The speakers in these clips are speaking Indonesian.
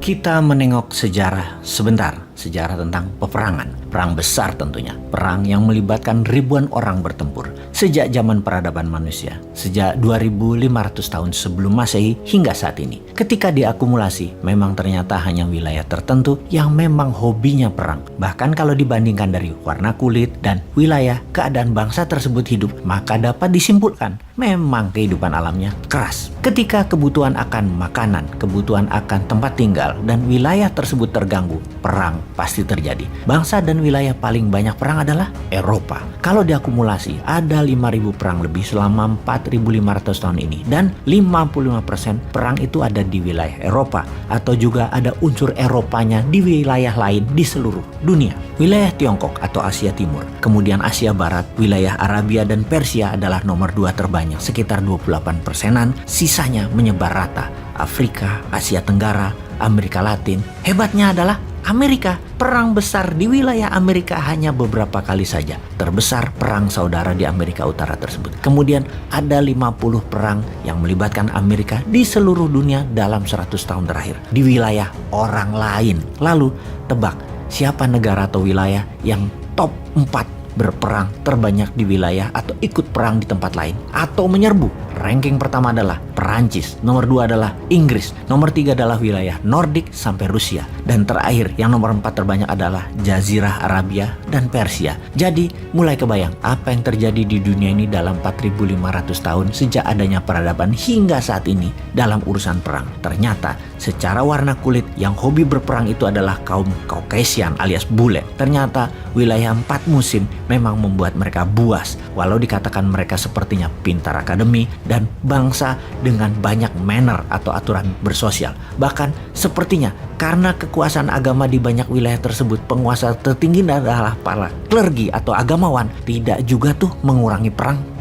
Kita menengok sejarah sebentar, sejarah tentang peperangan, perang besar tentunya, perang yang melibatkan ribuan orang bertempur sejak zaman peradaban manusia, sejak 2500 tahun sebelum Masehi hingga saat ini. Ketika diakumulasi, memang ternyata hanya wilayah tertentu yang memang hobinya perang. Bahkan kalau dibandingkan dari warna kulit dan wilayah keadaan bangsa tersebut hidup, maka dapat disimpulkan memang kehidupan alamnya keras. Ketika kebutuhan akan makanan, kebutuhan akan tempat tinggal, dan wilayah tersebut terganggu, perang pasti terjadi. Bangsa dan wilayah paling banyak perang adalah Eropa. Kalau diakumulasi, ada 5.000 perang lebih selama 4.500 tahun ini. Dan 55% perang itu ada di wilayah Eropa. Atau juga ada unsur Eropanya di wilayah lain di seluruh dunia. Wilayah Tiongkok atau Asia Timur, kemudian Asia Barat, wilayah Arabia dan Persia adalah nomor 2 terbanyak, sekitar 28%-an, sisanya menyebar rata. Afrika, Asia Tenggara, Amerika Latin. Hebatnya adalah Amerika. Perang besar di wilayah Amerika hanya beberapa kali saja. Terbesar perang saudara di Amerika Utara tersebut. Kemudian ada 50 perang yang melibatkan Amerika di seluruh dunia dalam 100 tahun terakhir di wilayah orang lain. Lalu tebak siapa negara atau wilayah yang top 4 berperang terbanyak di wilayah atau ikut perang di tempat lain atau menyerbu? Ranking pertama adalah Perancis, nomor 2 adalah Inggris, nomor 3 adalah wilayah Nordik sampai Rusia, dan terakhir yang nomor 4 terbanyak adalah Jazirah Arabia dan Persia. Jadi mulai kebayang apa yang terjadi di dunia ini dalam 4.500 tahun sejak adanya peradaban hingga saat ini dalam urusan perang. Ternyata secara warna kulit yang hobi berperang itu adalah kaum Caucasian alias bule. Ternyata wilayah 4 musim memang membuat mereka buas, walau dikatakan mereka sepertinya pintar akademi dan bangsa dengan banyak manner atau aturan bersosial. Bahkan sepertinya karena kekuasaan agama di banyak wilayah tersebut, penguasa tertinggi adalah para klergi atau agamawan, tidak juga tuh mengurangi perang.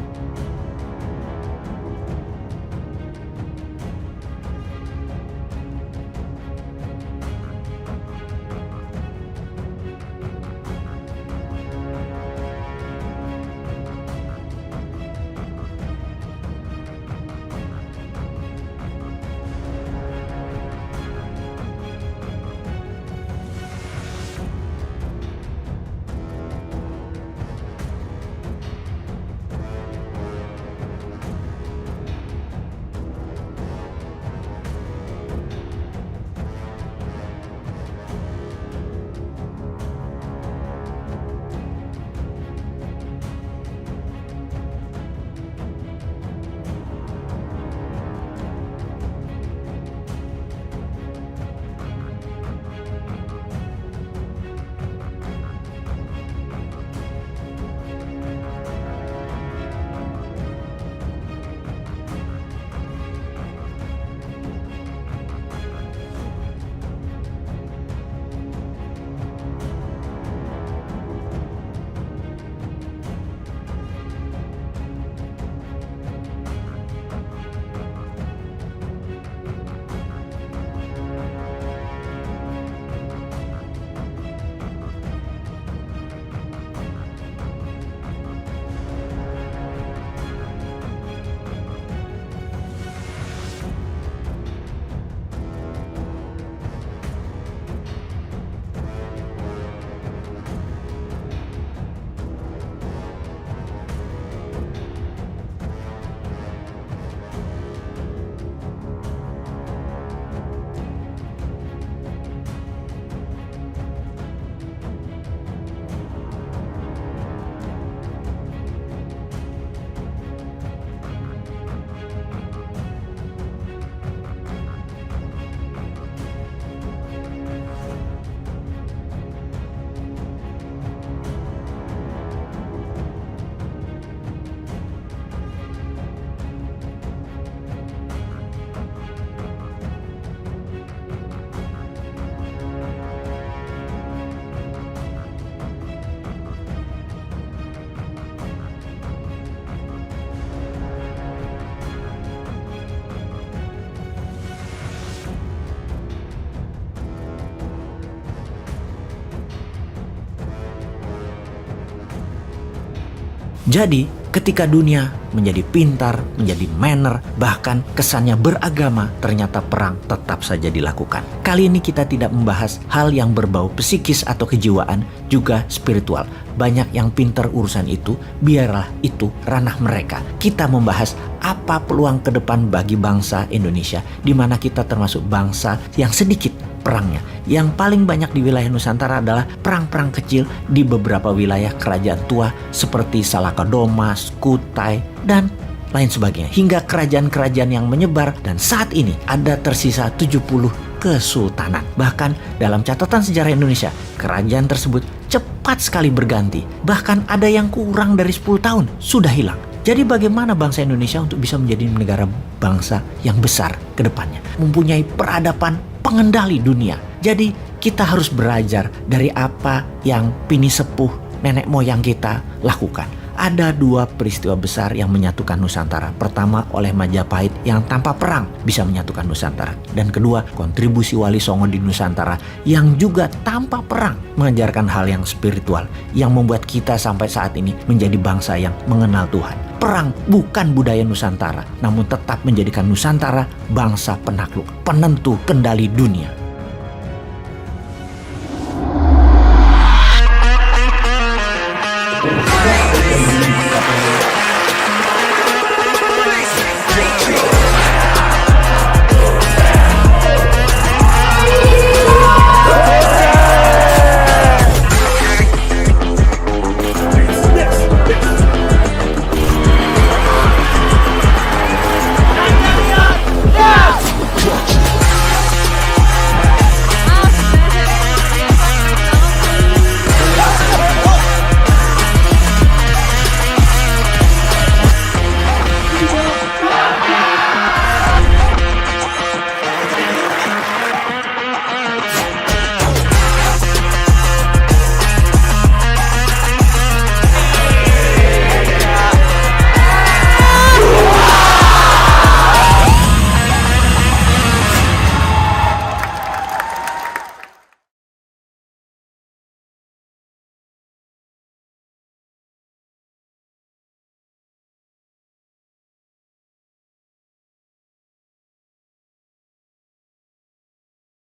Jadi, ketika dunia menjadi pintar, menjadi manner, bahkan kesannya beragama, ternyata perang tetap saja dilakukan. Kali ini kita tidak membahas hal yang berbau psikis atau kejiwaan, juga spiritual. Banyak yang pintar urusan itu, biarlah itu ranah mereka. Kita membahas apa peluang ke depan bagi bangsa Indonesia, di mana kita termasuk bangsa yang sedikit perangnya. Yang paling banyak di wilayah Nusantara adalah perang-perang kecil di beberapa wilayah kerajaan tua seperti Salakadomas, Kutai, dan lain sebagainya. Hingga kerajaan-kerajaan yang menyebar, dan saat ini ada tersisa 70 kesultanan. Bahkan dalam catatan sejarah Indonesia, kerajaan tersebut cepat sekali berganti. Bahkan ada yang kurang dari 10 tahun sudah hilang. Jadi bagaimana bangsa Indonesia untuk bisa menjadi negara bangsa yang besar ke depannya? Mempunyai peradaban pengendali dunia. Jadi kita harus belajar dari apa yang pini sepuh nenek moyang kita lakukan. Ada dua peristiwa besar yang menyatukan Nusantara. Pertama, oleh Majapahit yang tanpa perang bisa menyatukan Nusantara. Dan kedua, kontribusi Wali Songo di Nusantara yang juga tanpa perang mengajarkan hal yang spiritual yang membuat kita sampai saat ini menjadi bangsa yang mengenal Tuhan. Perang bukan budaya Nusantara, namun tetap menjadikan Nusantara bangsa penakluk, penentu kendali dunia.